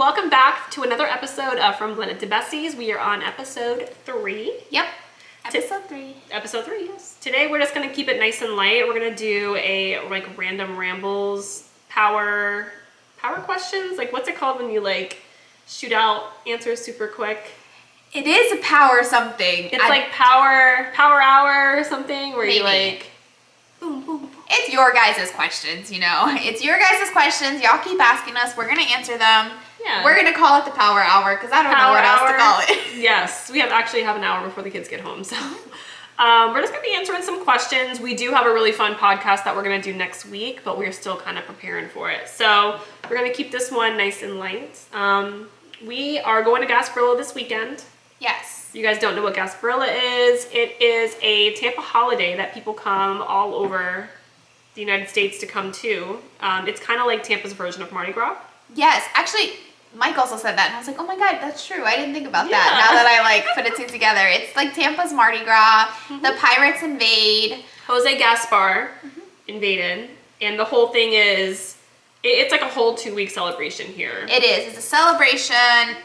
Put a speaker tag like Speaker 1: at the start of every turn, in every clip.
Speaker 1: Welcome back to another episode of From Blended to Besties. We are on episode 3.
Speaker 2: Yep. Episode 3.
Speaker 1: Episode 3, yes. Today we're just going to keep it nice and light. We're going to do a random rambles power questions. What's it called when you shoot out answers super quick?
Speaker 2: It is a power something.
Speaker 1: It's power hour or something where
Speaker 2: Maybe.
Speaker 1: you boom, boom, boom.
Speaker 2: It's your guys' questions, It's your guys' questions. Y'all keep asking us. We're going to answer them.
Speaker 1: Yeah.
Speaker 2: We're going to call it the power hour because I don't know what else to call it.
Speaker 1: Yes. We actually have an hour before the kids get home. So we're just going to be answering some questions. We do have a really fun podcast that we're going to do next week, but we're still kind of preparing for it. So we're going to keep this one nice and light. We are going to Gasparilla this weekend.
Speaker 2: Yes.
Speaker 1: You guys don't know what Gasparilla is. It is a Tampa holiday that people come all over the United States to come to. It's kind of like Tampa's version of Mardi Gras.
Speaker 2: Yes. Actually, Mike also said that, and I was like, oh my God, that's true. I didn't think about that. Now that I put it two together. It's like Tampa's Mardi Gras. Mm-hmm. The pirates invade.
Speaker 1: Jose Gaspar invaded. And the whole thing is, it's like a whole 2-week celebration here.
Speaker 2: It is. It's a celebration.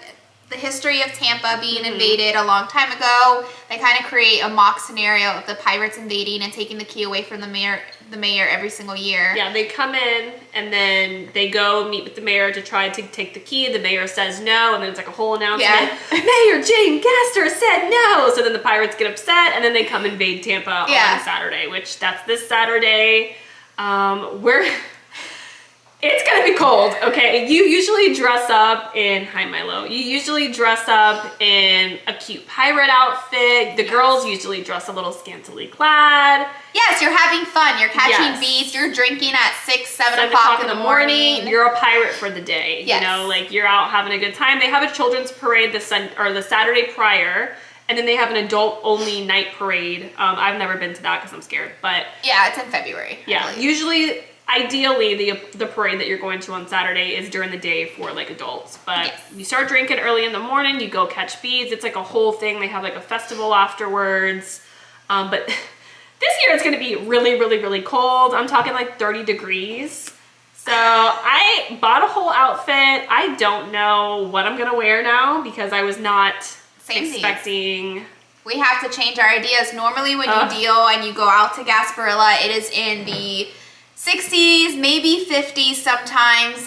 Speaker 2: The history of Tampa being invaded a long time ago. They kind of create a mock scenario of the pirates invading and taking the key away from the mayor every single year.
Speaker 1: Yeah, they come in and then they go meet with the mayor to try to take the key. The mayor says no, and then it's like a whole announcement. Yeah. Mayor Jane Gaster said no! So then the pirates get upset, and then they come invade Tampa on Saturday, which that's this Saturday. It's gonna be cold, okay? You usually dress up in, hi Milo, you usually dress up in a cute pirate outfit. The girls usually dress a little scantily clad.
Speaker 2: Yes, you're having fun. You're catching beats. You're drinking at 6, 7 o'clock in the morning.
Speaker 1: You're a pirate for the day.
Speaker 2: Yes.
Speaker 1: You're out having a good time. They have a children's parade the Saturday prior, and then they have an adult-only night parade. I've never been to that because I'm scared, but...
Speaker 2: Yeah, it's in February.
Speaker 1: Yeah, usually... Ideally, the parade that you're going to on Saturday is during the day for adults, but you start drinking early in the morning, you go catch beads. It's a whole thing. They have a festival afterwards. But this year it's going to be really, really, really cold. I'm talking 30 degrees. So I bought a whole outfit. I don't know what I'm going to wear now because I was not expecting...
Speaker 2: We have to change our ideas. Normally when you deal and you go out to Gasparilla, it is in the 60s, maybe 50s sometimes,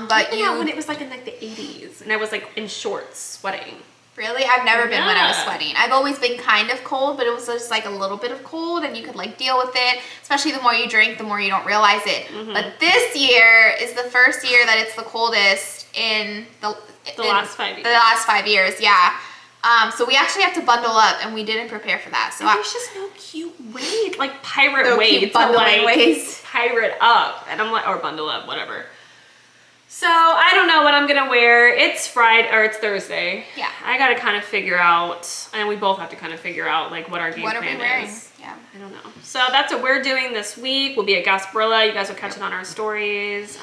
Speaker 2: but
Speaker 1: when it was in the 80s, and I was in shorts, sweating.
Speaker 2: Really? I've never been when I was sweating. I've always been kind of cold, but it was just a little bit of cold, and you could deal with it. Especially the more you drink, the more you don't realize it. Mm-hmm. But this year is the first year that it's the coldest in the last 5 years. The last 5 years, yeah. So we actually have to bundle up, and we didn't prepare for that. So
Speaker 1: there's just no cute way, pirate way to
Speaker 2: bundling ways.
Speaker 1: Pirate up, and I'm or bundle up, whatever. So I don't know what I'm gonna wear. It's Friday or it's Thursday.
Speaker 2: Yeah.
Speaker 1: I gotta kind of figure out, and we both have to kind of figure out what our game plan is.
Speaker 2: Yeah.
Speaker 1: I don't know. So that's what we're doing this week. We'll be at Gasparilla. You guys will catch it on our stories.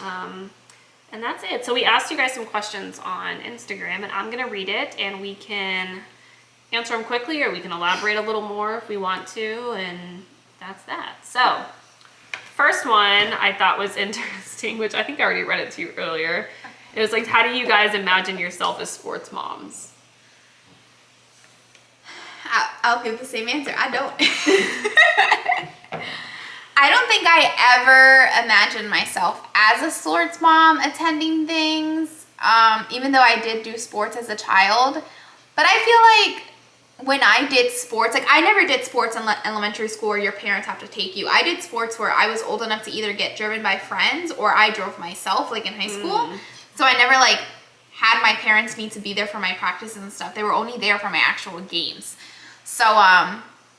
Speaker 1: And that's it. So we asked you guys some questions on Instagram, and I'm going to read it, and we can answer them quickly, or we can elaborate a little more if we want to, and that's that. So first one I thought was interesting, which I think I already read it to you earlier. It was how do you guys imagine yourself as sports moms?
Speaker 2: I'll give the same answer. I don't. I don't think I ever imagined myself as a sports mom attending things, even though I did do sports as a child. But I feel when I did sports, I never did sports in elementary school where your parents have to take you. I did sports where I was old enough to either get driven by friends or I drove myself, in high school. So I never, had my parents need to be there for my practices and stuff. They were only there for my actual games. So,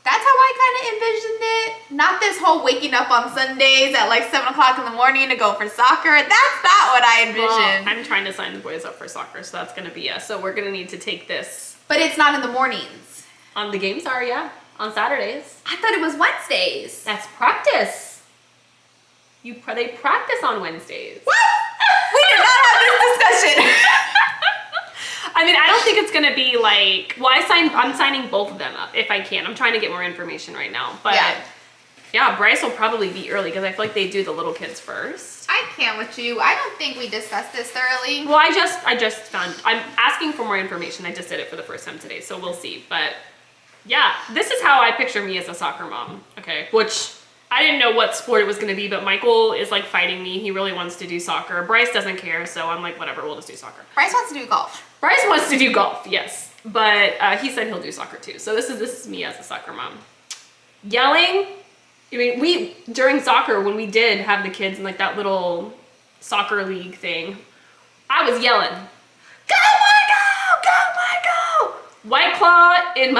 Speaker 2: that's how I kind of envisioned it. Not this whole waking up on Sundays at 7 o'clock in the morning to go for soccer. That's not what I envisioned.
Speaker 1: Well, I'm trying to sign the boys up for soccer, so that's going to be us. So we're going to need to take this.
Speaker 2: But it's not in the mornings.
Speaker 1: The games are, yeah. On Saturdays.
Speaker 2: I thought it was Wednesdays.
Speaker 1: That's practice. They practice on Wednesdays.
Speaker 2: What? We did not have this discussion.
Speaker 1: I don't think it's gonna be I'm signing both of them up if I can. I'm trying to get more information right now, but Yeah, Bryce will probably be early because I feel like they do the little kids first.
Speaker 2: I can't with you. I don't think we discussed this thoroughly.
Speaker 1: Well, I just found, I'm asking for more information. I just did it for the first time today, so we'll see. But yeah, this is how I picture me as a soccer mom, okay? Which I didn't know what sport it was going to be, but Michael is like fighting me. He really wants to do soccer. Bryce doesn't care, so I'm like, whatever, we'll just do soccer.
Speaker 2: Bryce wants to do golf.
Speaker 1: Bryce wants to do golf, yes. But he said he'll do soccer too. So this is me as a soccer mom. Yelling. I mean, during soccer, when we did have the kids in like that little soccer league thing, I was yelling, "Go Michael! Go Michael!" White Claw in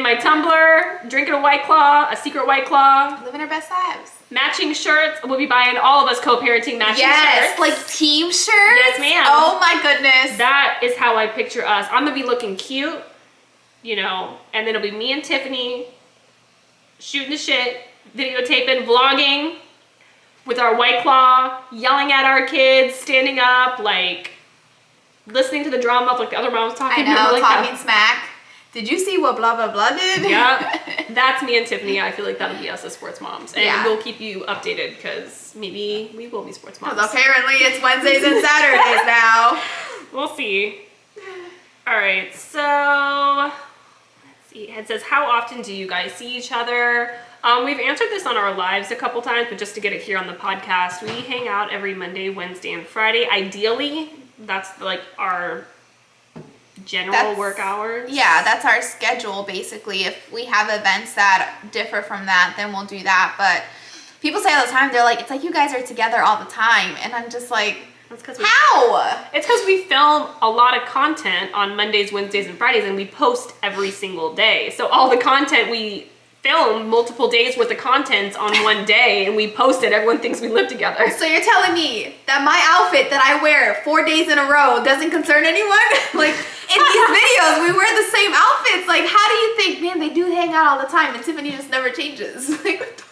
Speaker 1: my tumbler, drinking a White Claw, a secret White Claw.
Speaker 2: Living our best lives.
Speaker 1: Matching shirts. We'll be buying all of us co-parenting matching
Speaker 2: yes,
Speaker 1: shirts.
Speaker 2: like team shirts.
Speaker 1: Yes, ma'am.
Speaker 2: Oh my goodness.
Speaker 1: That is how I picture us. I'm gonna be looking cute, you know, and then it'll be me and Tiffany shooting the shit, videotaping, vlogging with our White Claw, yelling at our kids, standing up, like listening to the drama of like the other moms talking.
Speaker 2: I know,
Speaker 1: like
Speaker 2: talking smack. Did you see what blah blah blah did?
Speaker 1: Yeah, that's me and Tiffany. I feel like that'll be us as sports moms, and
Speaker 2: Yeah.
Speaker 1: we'll keep you updated because maybe we will be sports moms.
Speaker 2: Because apparently it's Wednesdays and Saturdays now.
Speaker 1: We'll see. All right, so let's see. It says, how often do you guys see each other? We've answered this on our lives a couple times, but just to get it here on the podcast, we hang out every Monday, Wednesday, and Friday. Ideally, that's like our general work hours.
Speaker 2: Yeah, that's our schedule basically. If we have events that differ from that, then we'll do that. But people say all the time, they're like, it's like you guys are together all the time. And I'm just like, how?
Speaker 1: It's because we film a lot of content on Mondays, Wednesdays, and Fridays, and we post every single day. So all the content we film, multiple days worth of content on one day, and we post it. Everyone thinks we live together.
Speaker 2: So you're telling me that my outfit that I wear 4 days in a row doesn't concern anyone? Like, in these videos, we wear the same outfits. Like, how do you think, man, they do hang out all the time, and Tiffany just never changes? Like,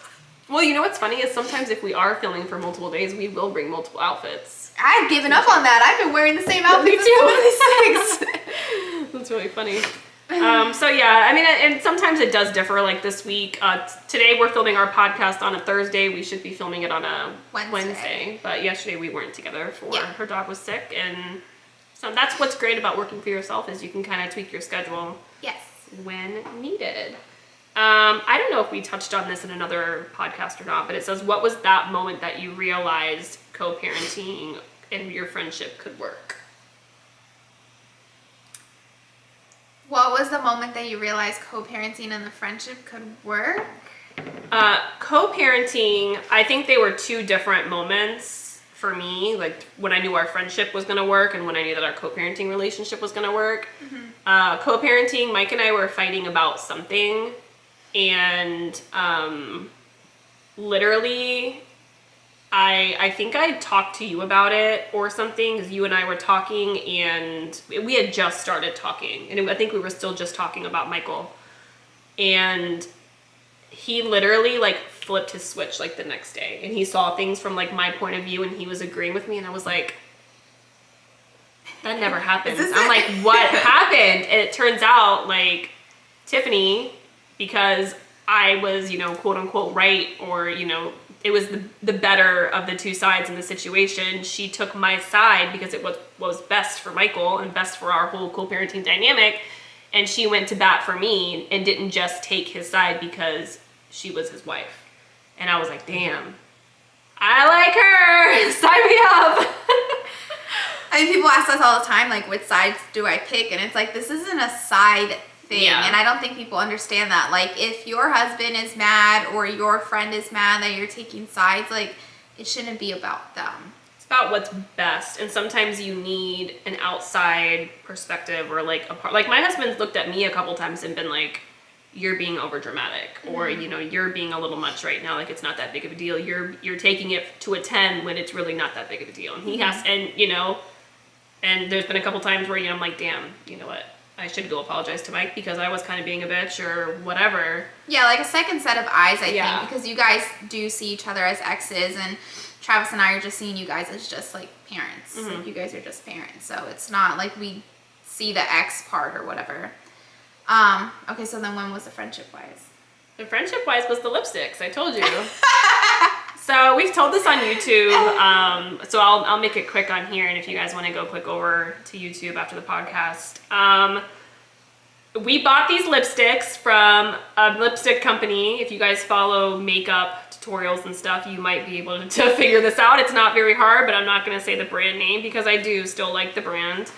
Speaker 1: well, you know what's funny is sometimes if we are filming for multiple days, we will bring multiple outfits.
Speaker 2: I've given up on that. I've been wearing the same outfit since 26.
Speaker 1: That's really funny. So yeah, I mean, and sometimes it does differ. Like this week, today we're filming our podcast on a Thursday. We should be filming it on a Wednesday. But yesterday we weren't together for her dog was sick, and so that's what's great about working for yourself is you can kind of tweak your schedule.
Speaker 2: Yes.
Speaker 1: When needed. I don't know if we touched on this in another podcast or not, but it says, what was that moment that you realized co-parenting and your friendship could work?
Speaker 2: What was the moment that you realized co-parenting and the friendship could work?
Speaker 1: Co-parenting, I think they were two different moments for me, like when I knew our friendship was going to work and when I knew that our co-parenting relationship was going to work. Mm-hmm. Co-parenting, Mike and I were fighting about something, and literally I think I talked to you about it or something, because you and I were talking and we had just started talking, and I think we were still just talking about Michael, and he literally like flipped his switch like the next day, and he saw things from like my point of view, and he was agreeing with me, and I was like, that never happens. I'm like, what happened? And it turns out like Tiffany, because I was, you know, quote unquote right, or, you know, it was the better of the two sides in the situation. She took my side because it was best for Michael and best for our whole co-parenting dynamic. And she went to bat for me and didn't just take his side because she was his wife. And I was like, damn, I like her. Sign me up.
Speaker 2: I mean, people ask us all the time, like, which sides do I pick? And it's like, this isn't a side thing. Yeah. And I don't think people understand that. Like, if your husband is mad or your friend is mad that you're taking sides, like, it shouldn't be about them.
Speaker 1: It's about what's best. And sometimes you need an outside perspective, or like like my husband's looked at me a couple times and been like, you're being over dramatic, or, you know, you're being a little much right now. Like, it's not that big of a deal. You're taking it to a 10 when it's really not that big of a deal. And he has, and, you know, and there's been a couple times where, you know, I'm like, damn, you know what? I should go apologize to Mike because I was kind of being a bitch or whatever.
Speaker 2: Yeah, like a second set of eyes, I think, because you guys do see each other as exes, and Travis and I are just seeing you guys as just like parents. Mm-hmm. Like, you guys are just parents, so it's not like we see the ex part or whatever. Okay, so then when was the friendship wise?
Speaker 1: The friendship-wise was the lipsticks, I told you. So we've told this on YouTube, so I'll make it quick on here, and if you guys want to go click over to YouTube after the podcast. We bought these lipsticks from a lipstick company. If you guys follow makeup tutorials and stuff, you might be able to figure this out. It's not very hard, but I'm not going to say the brand name because I do still like the brand.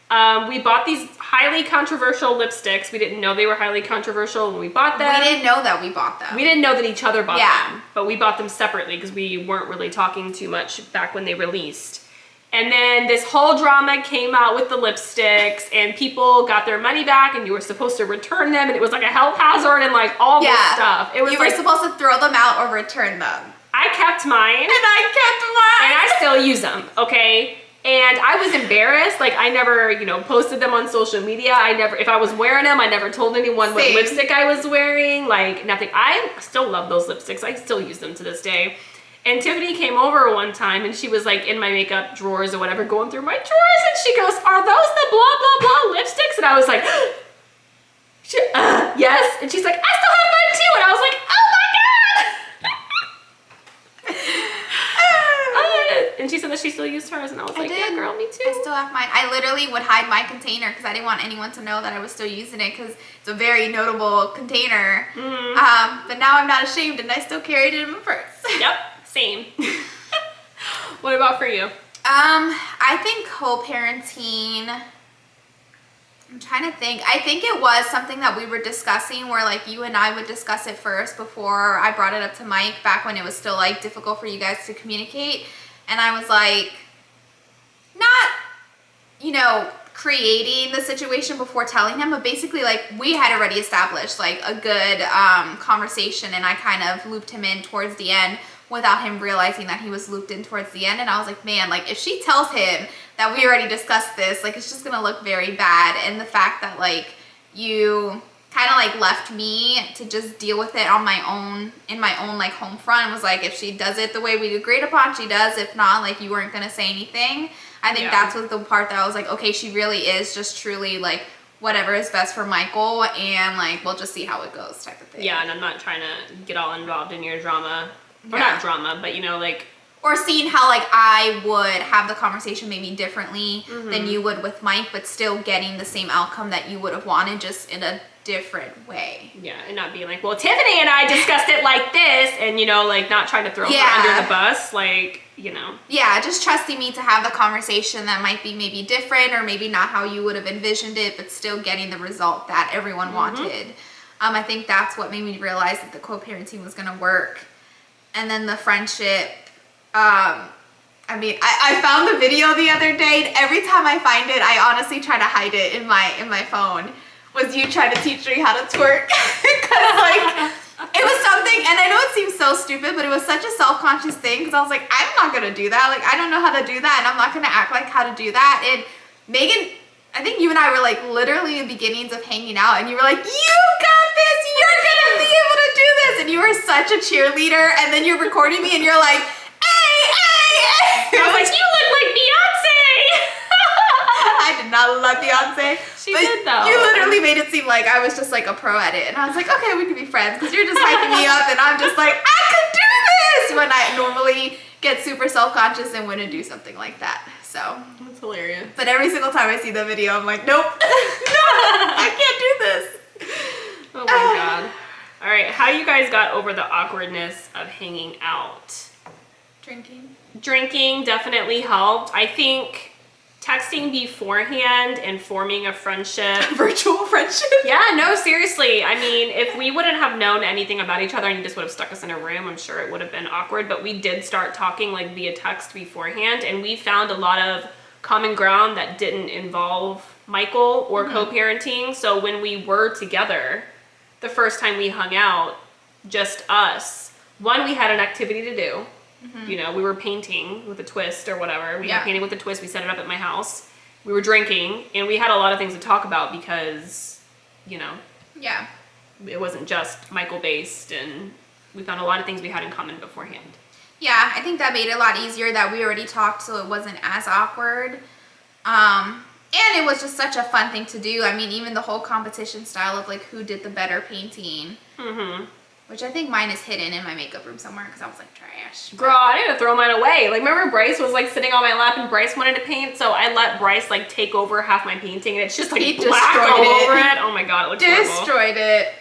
Speaker 1: We bought these highly controversial lipsticks. We didn't know they were highly controversial when we bought them.
Speaker 2: We didn't know that we bought them.
Speaker 1: We didn't know that each other bought them, but we bought them separately because we weren't really talking too much back when they released. And then this whole drama came out with the lipsticks, and people got their money back, and you were supposed to return them, and it was like a health hazard and like all this stuff. It was
Speaker 2: you were supposed to throw them out or return them.
Speaker 1: I kept mine.
Speaker 2: And I kept mine.
Speaker 1: And I still use them, okay? And I was embarrassed. Like, I never, posted them on social media. If I was wearing them, I never told anyone what lipstick I was wearing. Like, nothing. I still love those lipsticks. I still use them to this day. And Tiffany came over one time, and she was like in my makeup drawers or whatever, going through my drawers, and she goes, "Are those the blah, blah, blah lipsticks?" And I was like, yes. And she's like, "I still have mine too." And I was like, "Oh my God." And she said that she still used hers, and I was like, "Yeah, girl, me too."
Speaker 2: I still have mine. I literally would hide my container because I didn't want anyone to know that I was still using it because it's a very notable container.
Speaker 1: Mm-hmm.
Speaker 2: But now I'm not ashamed, and I still carried it in my purse.
Speaker 1: Yep, same. What about for you?
Speaker 2: I think co-parenting, I'm trying to think. I think it was something that we were discussing where like you and I would discuss it first before I brought it up to Mike back when it was still like difficult for you guys to communicate. And I was like, not, creating the situation before telling him, but basically like we had already established like a good conversation, and I kind of looped him in towards the end without him realizing that he was looped in towards the end. And I was like, man, like if she tells him that we already discussed this, like it's just gonna look very bad. And the fact that like you kind of like left me to just deal with it on my own, in my own like home front, and was like, if she does it the way we agreed upon, she does. If not, like you weren't gonna say anything. I think that's what the part that I was like, okay, she really is just truly like whatever is best for Michael, and like we'll just see how it goes type of thing.
Speaker 1: Yeah, and I'm not trying to get all involved in your drama. Or not drama, but like...
Speaker 2: Or seeing how like I would have the conversation maybe differently than you would with Mike, but still getting the same outcome that you would have wanted, just in a different way.
Speaker 1: Yeah, and not being like, well, Tiffany and I discussed it like this, and like not trying to throw her under the bus, like,
Speaker 2: Yeah, just trusting me to have the conversation that might be maybe different, or maybe not how you would have envisioned it, but still getting the result that everyone wanted. I think that's what made me realize that the co-parenting was going to work. And then the friendship, I found the video the other day, and every time I find it, I honestly try to hide it in my phone, was you trying to teach me how to twerk. Because like, it was something, and I know it seems so stupid, but it was such a self-conscious thing, because I was like, I'm not going to do that. Like, I don't know how to do that, and I'm not going to act like how to do that. And Megan, I think you and I were like literally in the beginnings of hanging out, and you were like, you got this, you're going to be able to do this. And you were such a cheerleader, and then you're recording me and you're like, hey.
Speaker 1: I was like, you look like Beyonce.
Speaker 2: I did not look Beyonce.
Speaker 1: She did though.
Speaker 2: You literally made it seem like I was just like a pro at it. And I was like, okay, we can be friends, because you're just hyping me up, and I'm just like, I could do this, when I normally get super self-conscious and wouldn't do something like that. So
Speaker 1: that's hilarious. But
Speaker 2: every single time I see the video, I'm like, nope, I can't do this.
Speaker 1: Oh my God. All right, how you guys got over the awkwardness of hanging out? Drinking definitely helped. I think texting beforehand and forming a friendship.
Speaker 2: Virtual friendship?
Speaker 1: Yeah, no, seriously. I mean, if we wouldn't have known anything about each other and you just would have stuck us in a room, I'm sure it would have been awkward. But we did start talking like via text beforehand, and we found a lot of common ground that didn't involve Michael or co-parenting. So when we were together, the first time we hung out, just us, one, we had an activity to do. We were painting with a twist or whatever. We had painting with a twist. We set it up at my house. We were drinking, and we had a lot of things to talk about because, it wasn't just Michael based, and we found a lot of things we had in common beforehand.
Speaker 2: Yeah, I think that made it a lot easier that we already talked, so it wasn't as awkward. And it was just such a fun thing to do. I mean, even the whole competition style of like who did the better painting. Which I think mine is hidden in my makeup room somewhere because I was like, trash.
Speaker 1: Girl, I need to throw mine away. Like, remember Bryce was like sitting on my lap and Bryce wanted to paint, so I let Bryce like take over half my painting and it's just like black all over it. Oh my god, it looks horrible.
Speaker 2: Destroyed it.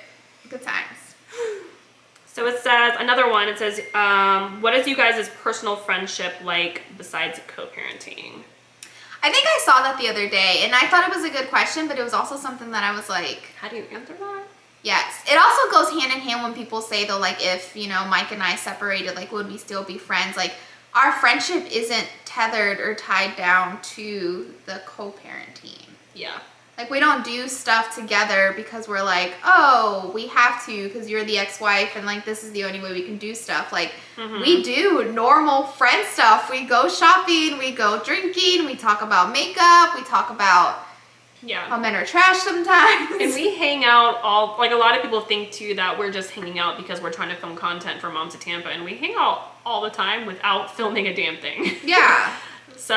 Speaker 2: Good times.
Speaker 1: So it says, another one, it says, what is you guys' personal friendship like besides co-parenting?
Speaker 2: I think I saw that the other day and I thought it was a good question, but it was also something that I was like,
Speaker 1: how do you answer that?
Speaker 2: Yes. It also goes hand in hand when people say though, like if, you know, Mike and I separated, like would we still be friends? Like our friendship isn't tethered or tied down to the co-parenting.
Speaker 1: Yeah.
Speaker 2: Like we don't do stuff together because we're like, oh, we have to because you're the ex-wife and like this is the only way we can do stuff. Like we do normal friend stuff. We go shopping, we go drinking, we talk about makeup, we talk about how men are trash sometimes.
Speaker 1: And we hang out all, like a lot of people think too that we're just hanging out because we're trying to film content for Moms of Tampa, and we hang out all the time without filming a damn thing.
Speaker 2: Yeah.
Speaker 1: So,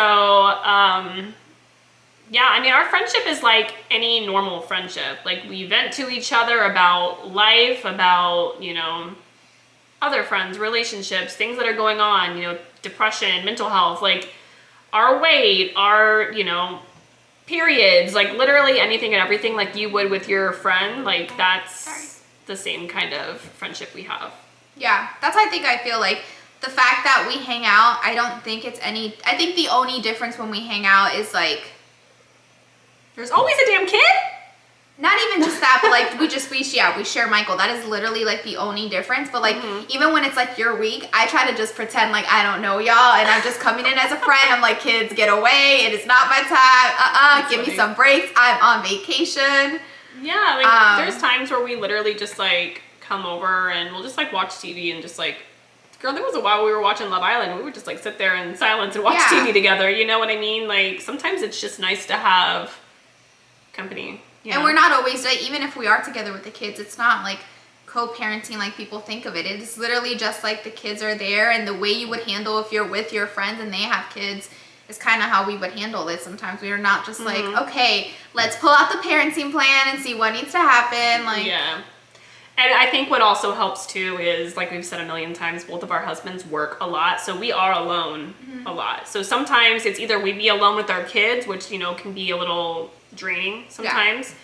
Speaker 1: yeah, I mean, our friendship is like any normal friendship. Like we vent to each other about life, about, you know, other friends, relationships, things that are going on, you know, depression, mental health, like our weight, our, you know, periods, like literally anything and everything like you would with your friend, like that's the same kind of friendship we have.
Speaker 2: Yeah, that's I think I feel like the fact that we hang out, I don't think it's any, I think the only difference when we hang out is like
Speaker 1: there's always a damn kid.
Speaker 2: Not even just that, but like we share Michael. That is literally like the only difference. But like even when it's like your week, I try to just pretend like I don't know y'all and I'm just coming in as a friend. I'm like, kids, get away. It is not my time. Give me some breaks. I'm on vacation.
Speaker 1: Yeah, like there's times where we literally just like come over and we'll just like watch TV and just like, girl, there was a while we were watching Love Island. We would just like sit there in silence and watch TV together. You know what I mean? Like sometimes it's just nice to have company. You know?
Speaker 2: And we're not always, like, even if we are together with the kids, it's not like co-parenting like people think of it. It's literally just like the kids are there and the way you would handle if you're with your friends and they have kids is kind of how we would handle it. Sometimes we are not just like, okay, let's pull out the parenting plan and see what needs to happen. Like,
Speaker 1: yeah. And I think what also helps too is, like we've said a million times, both of our husbands work a lot. So we are alone a lot. So sometimes it's either we be alone with our kids, which, you know, can be a little draining sometimes.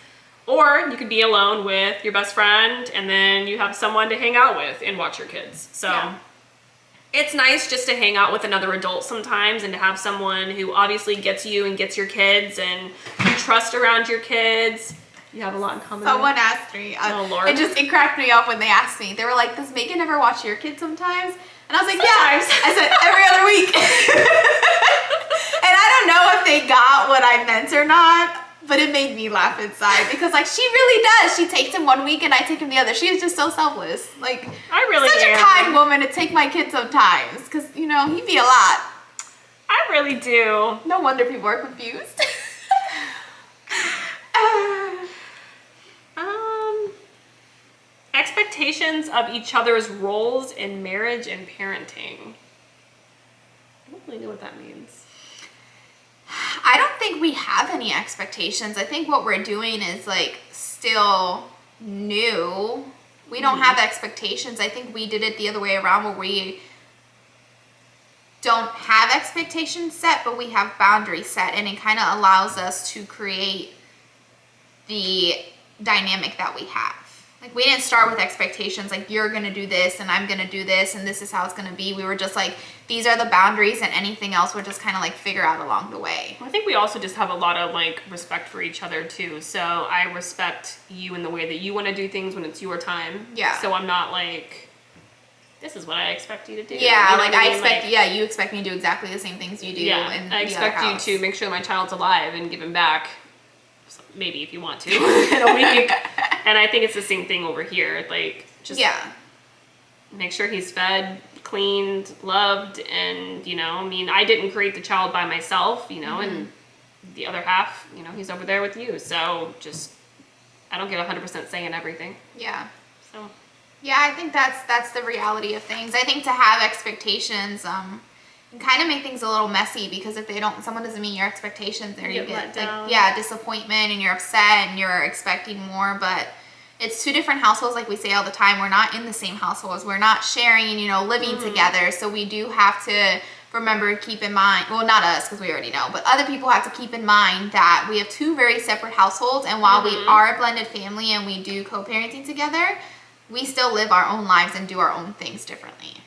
Speaker 1: Or you could be alone with your best friend and then you have someone to hang out with and watch your kids. So it's nice just to hang out with another adult sometimes and to have someone who obviously gets you and gets your kids and you trust around your kids. You have a lot in common.
Speaker 2: Someone asked me.
Speaker 1: Oh, Lord.
Speaker 2: It cracked me up when they asked me. They were like, does Megan ever watch your kids sometimes? And I was like, sometimes. Yeah. I said, every other week. And I don't know if they got what I meant or not, but it made me laugh inside because like she really does. She takes him one week and I take him the other. She is just so selfless. Like
Speaker 1: I really
Speaker 2: such
Speaker 1: am.
Speaker 2: a kind woman to take my kids sometimes because, you know, he'd be a lot.
Speaker 1: I really do.
Speaker 2: No wonder people are confused.
Speaker 1: Expectations of each other's roles in marriage and parenting. I don't really know what that means.
Speaker 2: I don't think we have any expectations. I think what we're doing is like still new. We don't have expectations. I think we did it the other way around where we don't have expectations set, but we have boundaries set, and it kind of allows us to create the dynamic that we have. Like we didn't start with expectations like you're gonna do this and I'm gonna do this and this is how it's gonna be. We were just like, these are the boundaries and anything else we'll just kind of like figure out along the way.
Speaker 1: I think we also just have a lot of like respect for each other too. So I respect you in the way that you want to do things when it's your time.
Speaker 2: Yeah.
Speaker 1: So I'm not like, this is what I expect you to do.
Speaker 2: Yeah,
Speaker 1: you know
Speaker 2: like I expect, like, you expect me to do exactly the same things you do.
Speaker 1: Yeah,
Speaker 2: in
Speaker 1: I
Speaker 2: the
Speaker 1: expect
Speaker 2: other
Speaker 1: you
Speaker 2: house.
Speaker 1: to make sure my child's alive and give him back. Maybe if you want to in a week. And I think it's the same thing over here. Like just make sure he's fed, cleaned, loved, and you know, I mean, I didn't create the child by myself, you know, and the other half, you know, he's over there with you. So just I don't get 100% say in everything.
Speaker 2: Yeah.
Speaker 1: So
Speaker 2: yeah, I think that's the reality of things. I think to have expectations, can kind of make things a little messy because if someone doesn't meet your expectations, there you get like disappointment and you're upset and you're expecting more. But It's two different households, like we say all the time. We're not in the same households. We're not sharing, living together. So we do have to remember, keep in mind, well, not us, because we already know, but other people have to keep in mind that we have two very separate households. And while we are a blended family and we do co-parenting together, we still live our own lives and do our own things differently.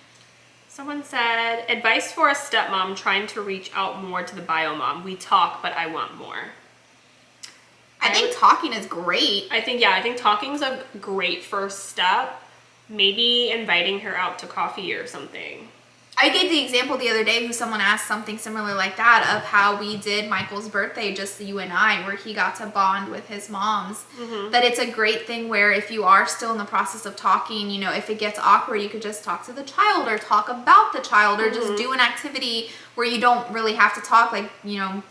Speaker 1: Someone said, advice for a stepmom trying to reach out more to the bio mom. We talk, but I want more.
Speaker 2: I think talking is great.
Speaker 1: I think talking's a great first step. Maybe inviting her out to coffee or something.
Speaker 2: I gave the example the other day who someone asked something similar like that of how we did Michael's birthday, just you and I, where he got to bond with his moms. That it's a great thing where if you are still in the process of talking, if it gets awkward, you could just talk to the child or talk about the child or just do an activity where you don't really have to talk, like,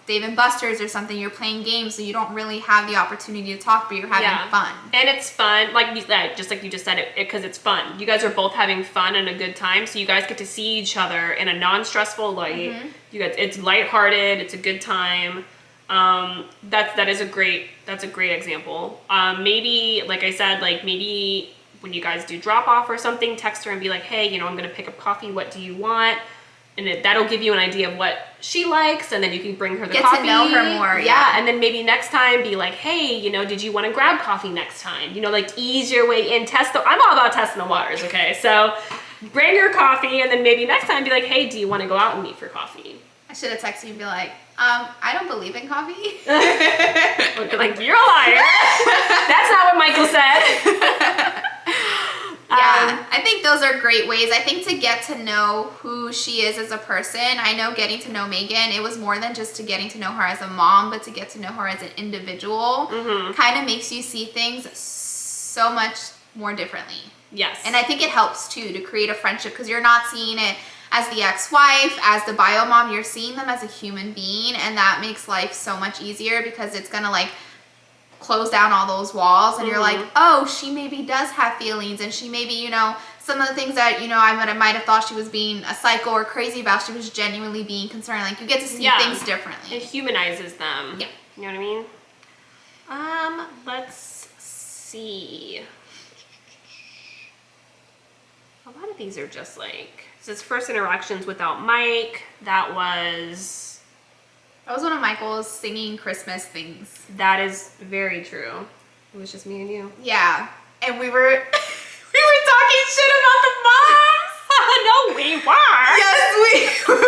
Speaker 2: Dave and Buster's or something. You're playing games, so you don't really have the opportunity to talk, but you're having fun.
Speaker 1: And it's fun, like you said, just like you just said, it because it's fun. You guys are both having fun and a good time, so you guys get to see each other in a non-stressful light. You guys, it's lighthearted. It's a good time. That's a great example. Maybe, like I said, maybe when you guys do drop off or something, text her and be like, hey, I'm gonna pick up coffee. What do you want? And that'll give you an idea of what she likes, and then you can bring her the coffee.
Speaker 2: Get to know her more.
Speaker 1: Yeah, and then maybe next time be like, hey, did you want to grab coffee next time? Ease your way in. I'm all about testing the waters, okay? So bring her coffee, and then maybe next time be like, hey, do you want to go out and meet for coffee?
Speaker 2: I should have texted you and be like, I don't believe in coffee.
Speaker 1: Like, you're a liar. That's not what Michael said.
Speaker 2: Yeah, I think those are great ways. I think to get to know who she is as a person. I know getting to know Megan, it was more than just to getting to know her as a mom, but to get to know her as an individual kind of makes you see things so much more differently.
Speaker 1: Yes.
Speaker 2: And I think it helps too to create a friendship because you're not seeing it as the ex-wife, as the bio mom, you're seeing them as a human being, and that makes life so much easier because it's gonna close down all those walls, and you're like, oh, she maybe does have feelings, and she maybe, some of the things that, I might have thought she was being a psycho or crazy about, she was genuinely being concerned. You get to see things differently.
Speaker 1: It humanizes them.
Speaker 2: Yeah.
Speaker 1: You know what I mean? Let's see. A lot of these are just it says first interactions without Mike. That was
Speaker 2: one of Michael's singing Christmas things.
Speaker 1: That is very true. It was just me and you.
Speaker 2: Yeah. And we were talking shit about the moms.
Speaker 1: No, we were.
Speaker 2: Yes, we were.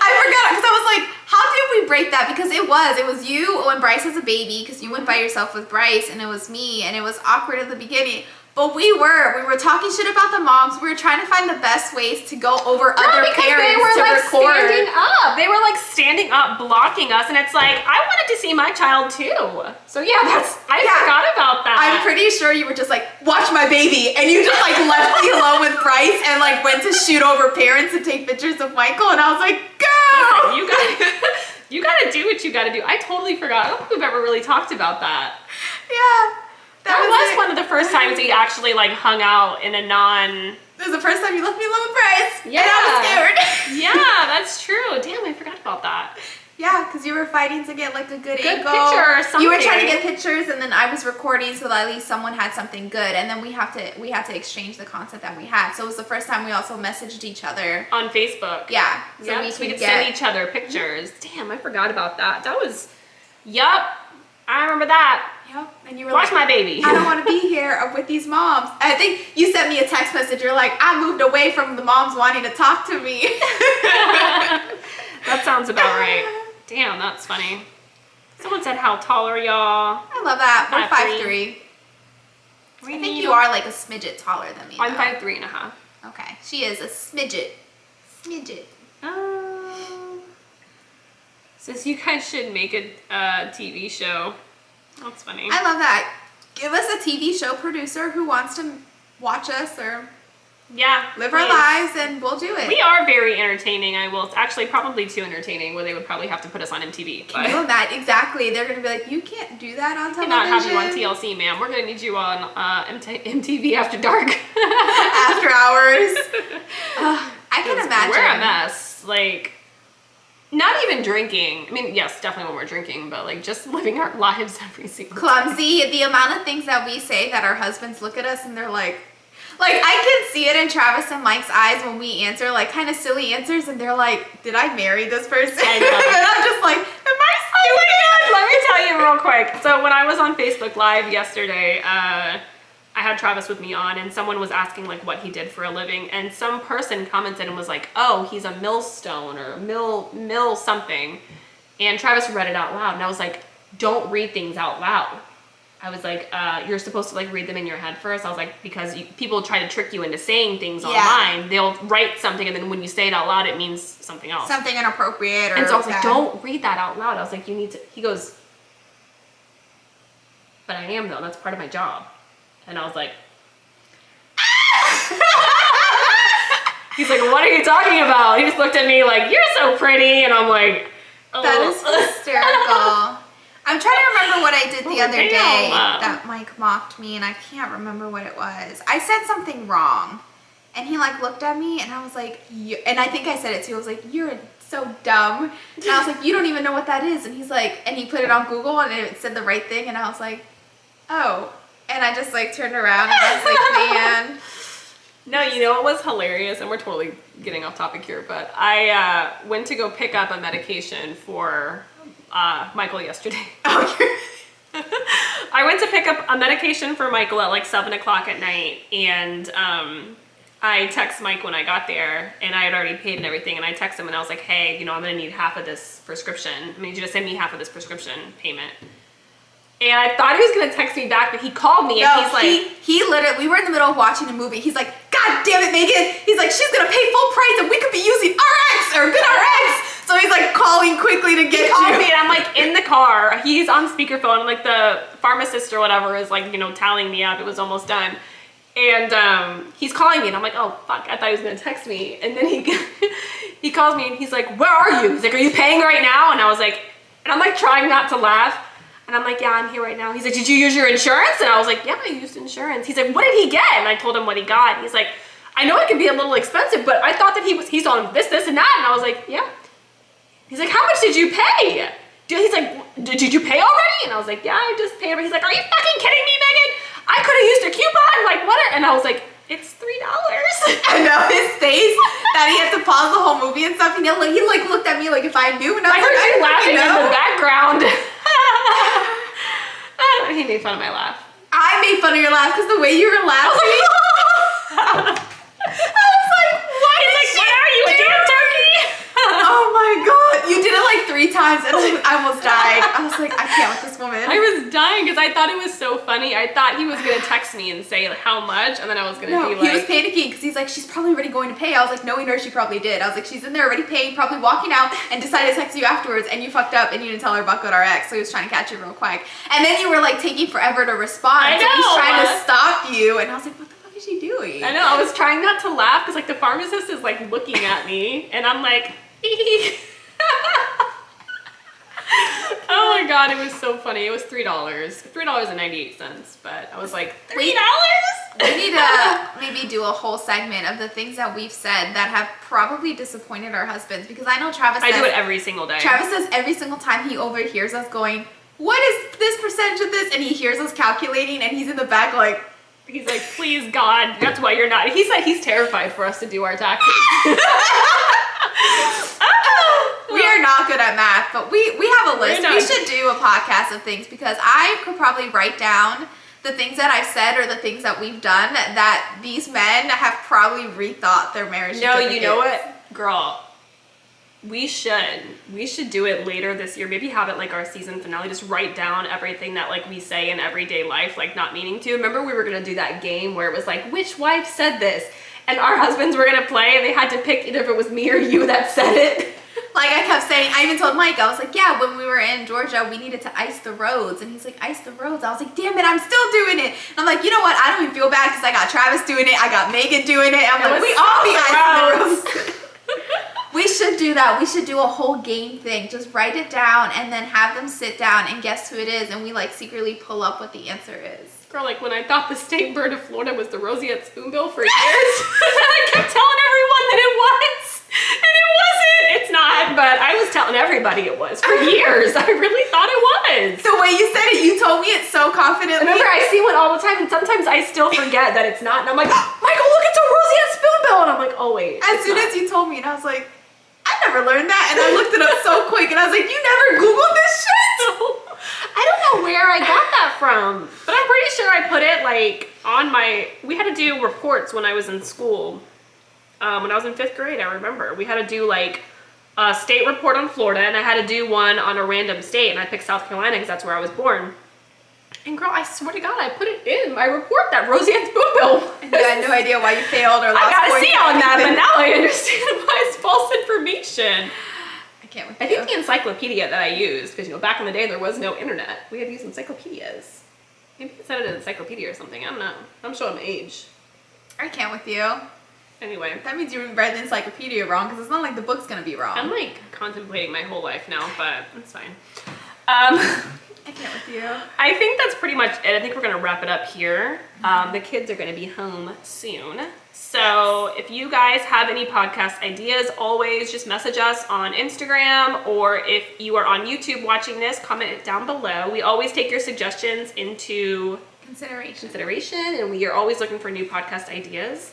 Speaker 2: I forgot because I was like, how did we break that? Because it was you when Bryce was a baby, because you went by yourself with Bryce, and it was me, and it was awkward at the beginning. But we were talking shit about the moms. We were trying to find the best ways to go over other parents
Speaker 1: they were
Speaker 2: to record.
Speaker 1: Standing up. They were standing up, blocking us, and it's I wanted to see my child too. So I forgot about that.
Speaker 2: I'm pretty sure you were just watch my baby, and you just left me alone with Bryce and went to shoot over parents and take pictures of Michael, and I was like, go!
Speaker 1: Listen, you gotta do what you gotta do. I totally forgot. I don't think we've ever really talked about that.
Speaker 2: Yeah.
Speaker 1: That was one of the first times we actually hung out in a
Speaker 2: It was the first time you left me alone with Bryce.
Speaker 1: Yeah.
Speaker 2: And I was scared.
Speaker 1: Yeah, that's true. Damn, I forgot about that.
Speaker 2: Yeah, because you were fighting to get a good angle.
Speaker 1: Picture or something.
Speaker 2: You were trying to get pictures, and then I was recording so that at least someone had something good. And then we had to exchange the content that we had. So it was the first time we also messaged each other
Speaker 1: on Facebook.
Speaker 2: Yeah,
Speaker 1: so we could send each other pictures. Damn, I forgot about that. That was, I remember that.
Speaker 2: Yep. And you were
Speaker 1: watch my baby.
Speaker 2: I don't want to be here with these moms. I think you sent me a text message. You're like, I moved away from the moms wanting to talk to me.
Speaker 1: That sounds about right. Damn, that's funny. Someone said, how tall are y'all?
Speaker 2: I love that. We're 5'3". I think you are a smidget taller than me.
Speaker 1: I'm 5'3.5".
Speaker 2: Okay. She is a smidget.
Speaker 1: Says you guys should make a TV show. That's funny.
Speaker 2: I love that. Give us a TV show producer who wants to watch us or live our lives, and we'll do it.
Speaker 1: We are very entertaining. I will actually probably too entertaining, where they would probably have to put us on MTV. But
Speaker 2: that exactly. They're gonna be like, you can't do that on television.
Speaker 1: Cannot have you on TLC, ma'am. We're gonna need you on MTV After Dark.
Speaker 2: After hours. I can imagine.
Speaker 1: We're a mess. Not even drinking. I mean, yes, definitely when we're drinking, but like just living our lives every single day.
Speaker 2: Clumsy. The amount of things that we say that our husbands look at us and they're like I can see it in Travis and Mike's eyes when we answer like kind of silly answers, and they're like, "Did I marry this person?"
Speaker 1: I know.
Speaker 2: And I'm just like, "Am I
Speaker 1: Oh my God, let me tell you real quick. So when I was on Facebook Live yesterday, I had Travis with me on, and someone was asking like what he did for a living, and some person commented and was like, "Oh, he's a millstone or mill something," and Travis read it out loud, and I was like, "Don't read things out loud." I was like, "You're supposed to like read them in your head first." I was like, because people try to trick you into saying things online. They'll write something, and then when you say it out loud, it means something else.
Speaker 2: something inappropriate or
Speaker 1: And so I was like,
Speaker 2: bad.
Speaker 1: "Don't read that out loud." I was like, "You need to." He goes, "But I am though. That's part of my job." And I was like, he's like, "What are you talking about?" He just looked at me like, "You're so pretty," and I'm like, "Oh."
Speaker 2: That is hysterical. I'm trying to remember what I did the other
Speaker 1: damn.
Speaker 2: day that Mike mocked me, and I can't remember what it was. I said something wrong, and he like looked at me, and I was like, and I think I said it too. I was like, "You're so dumb," and I was like, "You don't even know what that is," and he's like, and he put it on Google, and it said the right thing, and I was like, "Oh," and I just like turned around, and I was like, "Man."
Speaker 1: No, you know what was hilarious, and we're totally getting off topic here, but I went to go pick up a medication for Michael yesterday.
Speaker 2: Okay.
Speaker 1: I went to pick up a medication for Michael at like 7 o'clock at night, and I text Mike when I got there, and I had already paid and everything, and I text him and I was like, "Hey, I'm gonna need half of this prescription. I need you to send me half of this prescription payment." And I thought he was gonna text me back, but he called me and he's like,
Speaker 2: he literally, we were in the middle of watching a movie. He's like, "God damn it, Megan." He's like, "She's gonna pay full price and we could be using RX or good RX." So he's like calling quickly to get
Speaker 1: called
Speaker 2: you.
Speaker 1: me, and I'm like in the car. He's on speakerphone, and like the pharmacist or whatever is like, tallying me up. It was almost done. And he's calling me, and I'm like, "Oh fuck, I thought he was gonna text me." And then he calls me and he's like, "Where are you?" He's like, "Are you paying right now?" And I was like, and I'm like trying not to laugh. And I'm like, "Yeah, I'm here right now." He's like, "Did you use your insurance?" And I was like, "Yeah, I used insurance." He's like, "What did he get?" And I told him what he got. He's like, "I know it can be a little expensive, but I thought that he's on this, and that." And I was like, "Yeah." He's like, "How much did you pay?" He's like, Did you pay already?" And I was like, "Yeah, I just paid." He's like, "Are you fucking kidding me, Megan? I could have used a coupon. Like, what?" And I was like, "It's $3.
Speaker 2: I know his face that he had to pause the whole movie and stuff. And he like looked at me like if I knew, and I was
Speaker 1: I heard
Speaker 2: like,
Speaker 1: you
Speaker 2: "I
Speaker 1: laughing
Speaker 2: fucking
Speaker 1: in
Speaker 2: know."
Speaker 1: the background. He made fun of my laugh.
Speaker 2: I made fun of your laugh because the way you were laughing. I was like, "What?"
Speaker 1: He's like, "What are you, a damn turkey?"
Speaker 2: Oh my God. You did it like 3 times and I almost died. I was like, "I can't with this woman."
Speaker 1: I was dying because I thought it was so funny. I thought he was going to text me and say like, how much, and then I was going to be like...
Speaker 2: he was panicking because he's like, "She's probably already going to pay." I was like, "Knowing her, she probably did." I was like, "She's in there already paying, probably walking out, and decided to text you afterwards, and you fucked up and you didn't tell her about GoodRx, so he was trying to catch you real quick." And then you were like taking forever to respond,
Speaker 1: I
Speaker 2: so he's
Speaker 1: know.
Speaker 2: trying to stop you, and I was like, "What the fuck is she doing?"
Speaker 1: I know, I was trying not to laugh because like the pharmacist is like looking at me, and I'm like... Oh my God, it was so funny. It was $3.98, but I was like, $3?
Speaker 2: We need to maybe do a whole segment of the things that we've said that have probably disappointed our husbands, because I know Travis
Speaker 1: I
Speaker 2: says,
Speaker 1: do it every single day.
Speaker 2: Travis says every single time he overhears us going, "What is this percentage of this?" And he hears us calculating, and he's in the back like,
Speaker 1: He's like, "Please God, that's why you're not." He said he's terrified for us to do our taxes.
Speaker 2: we are not good at math, but we have a list.
Speaker 1: We're not.
Speaker 2: We should do a podcast of things, because I could probably write down the things that I've said or the things that we've done that these men have probably rethought their marriage.
Speaker 1: No, you know what, girl? We should do it later this year. Maybe have it like our season finale. Just write down everything that like we say in everyday life, like not meaning to. Remember we were gonna do that game where it was like, which wife said this? And our husbands were gonna play, and they had to pick either if it was me or you that said it.
Speaker 2: Like I kept saying, I even told Mike, I was like, "Yeah, when we were in Georgia, we needed to ice the roads." And he's like, "Ice the roads?" I was like, "Damn it, I'm still doing it." And I'm like, "You know what? I don't even feel bad because I got Travis doing it. I got Megan doing it." I'm like, "We all be icing the roads." We should do that. We should do a whole game thing. Just write it down and then have them sit down and guess who it is. And we like secretly pull up what the answer is.
Speaker 1: Girl, like when I thought the state bird of Florida was the roseate spoonbill for years, I kept telling everyone that it was, and it wasn't. It's not. not, but I was telling everybody it was for years. I really thought it was.
Speaker 2: The way you said it, you told me it so confidently.
Speaker 1: Remember, I see one all the time, and sometimes I still forget that it's not. And I'm like, Michael, look, it's a roseate spoonbill. And I'm like, oh, wait.
Speaker 2: As soon as you told me, and I was like, I never learned that. And I looked it up so quick, and I was like, you never Googled this shit?
Speaker 1: I don't know where I got that from, but I'm pretty sure I put it like on my, we had to do reports when I was in school. When I was in 5th grade, I remember. We had to do like a state report on Florida, and I had to do one on a random state, and I picked South Carolina because that's where I was born. And girl, I swear to God, I put it in my report, that roseate spoonbill.
Speaker 2: And you had no idea why you failed or lost
Speaker 1: I got a
Speaker 2: points
Speaker 1: C
Speaker 2: or
Speaker 1: on that, but
Speaker 2: anything.
Speaker 1: now I understand why it's false information.
Speaker 2: I can't with
Speaker 1: I
Speaker 2: you.
Speaker 1: think the encyclopedia that I used, because back in the day there was no internet, we had to use encyclopedias. Maybe it said it in an encyclopedia or something. I don't know. I'm showing my age.
Speaker 2: I can't with you.
Speaker 1: Anyway,
Speaker 2: That means you read the encyclopedia wrong, because it's not like the book's gonna be wrong.
Speaker 1: I'm like contemplating my whole life now, but it's fine.
Speaker 2: I can't with you.
Speaker 1: I think that's pretty much it. I think we're gonna wrap it up here. The kids are gonna be home soon. So if you guys have any podcast ideas, always just message us on Instagram, or if you are on YouTube watching this, comment it down below. We always take your suggestions into consideration, and we are always looking for new podcast ideas.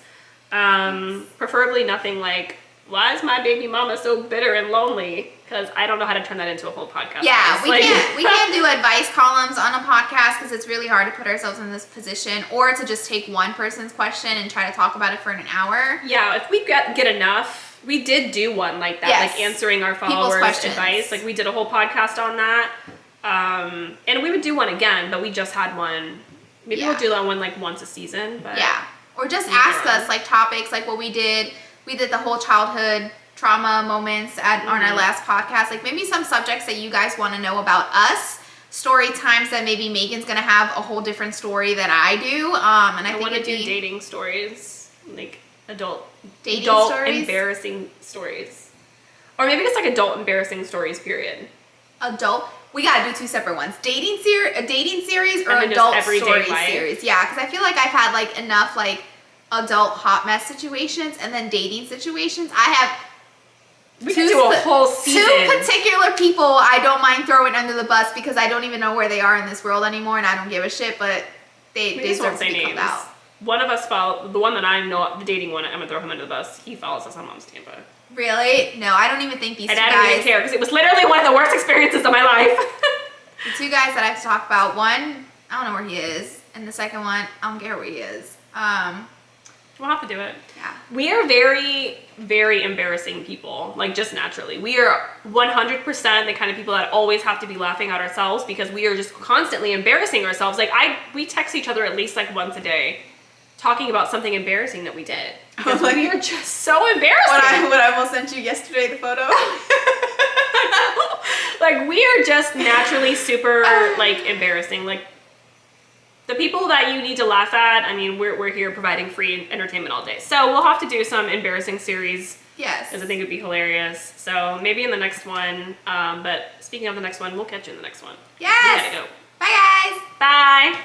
Speaker 1: Preferably nothing like, why is my baby mama so bitter and lonely? Because I don't know how to turn that into a whole podcast.
Speaker 2: Yeah,
Speaker 1: guys.
Speaker 2: we can't do advice columns on a podcast because it's really hard to put ourselves in this position, or to just take one person's question and try to talk about it for an hour.
Speaker 1: Yeah, if we get enough, we did do one like that,
Speaker 2: Yes.
Speaker 1: like answering our
Speaker 2: People's
Speaker 1: followers'
Speaker 2: questions.
Speaker 1: advice. Like we did a whole podcast on that. And we would do one again, but we just had one. Maybe we'll do that one like once a season. But
Speaker 2: Yeah, or just
Speaker 1: Either
Speaker 2: ask
Speaker 1: one.
Speaker 2: us like topics, like what we did. We did the whole childhood trauma moments on our last podcast. Like maybe some subjects that you guys want to know about us. Story times that maybe Megan's gonna have a whole different story than I do. And I think
Speaker 1: want to
Speaker 2: it'd
Speaker 1: do
Speaker 2: be
Speaker 1: dating stories, like adult
Speaker 2: Dating
Speaker 1: adult
Speaker 2: stories?
Speaker 1: embarrassing stories, or maybe just like adult embarrassing stories. Period.
Speaker 2: adult. We gotta do two separate ones: a dating series, or
Speaker 1: And then just
Speaker 2: adult
Speaker 1: everyday
Speaker 2: story
Speaker 1: life.
Speaker 2: series. Yeah, because I feel like I've had like enough like adult hot mess situations, and then dating situations. I have
Speaker 1: We could do a whole season.
Speaker 2: two particular people I don't mind throwing under the bus because I don't even know where they are in this world anymore, and I don't give a shit. But they
Speaker 1: We just
Speaker 2: deserve
Speaker 1: won't
Speaker 2: to
Speaker 1: say
Speaker 2: be called
Speaker 1: names.
Speaker 2: out.
Speaker 1: One of us the one that I know, the dating one, I'm gonna throw him under the bus. He follows us on Momsoftampa.
Speaker 2: Really? No, I don't even think these
Speaker 1: And
Speaker 2: two
Speaker 1: I don't even
Speaker 2: guys.
Speaker 1: care because it was literally one of the worst experiences of my life.
Speaker 2: The two guys that I have to talk about. One, I don't know where he is, and the second one, I don't care where he is.
Speaker 1: We'll have to do it.
Speaker 2: Yeah.
Speaker 1: We are very, very embarrassing people, like just naturally. We are 100% the kind of people that always have to be laughing at ourselves because we are just constantly embarrassing ourselves. Like we text each other at least like once a day talking about something embarrassing that we did. Because
Speaker 2: Like-
Speaker 1: we are just so embarrassing.
Speaker 2: What I almost sent you yesterday, the photo.
Speaker 1: Like we are just naturally super like embarrassing. Like the people that you need to laugh at, I mean, we're here providing free entertainment all day. So we'll have to do some embarrassing series
Speaker 2: Yes.
Speaker 1: because I think it'd be hilarious. So maybe in the next one. But speaking of the next one, we'll catch you in the next one.
Speaker 2: Yes.
Speaker 1: We gotta go.
Speaker 2: Bye, guys.
Speaker 1: Bye.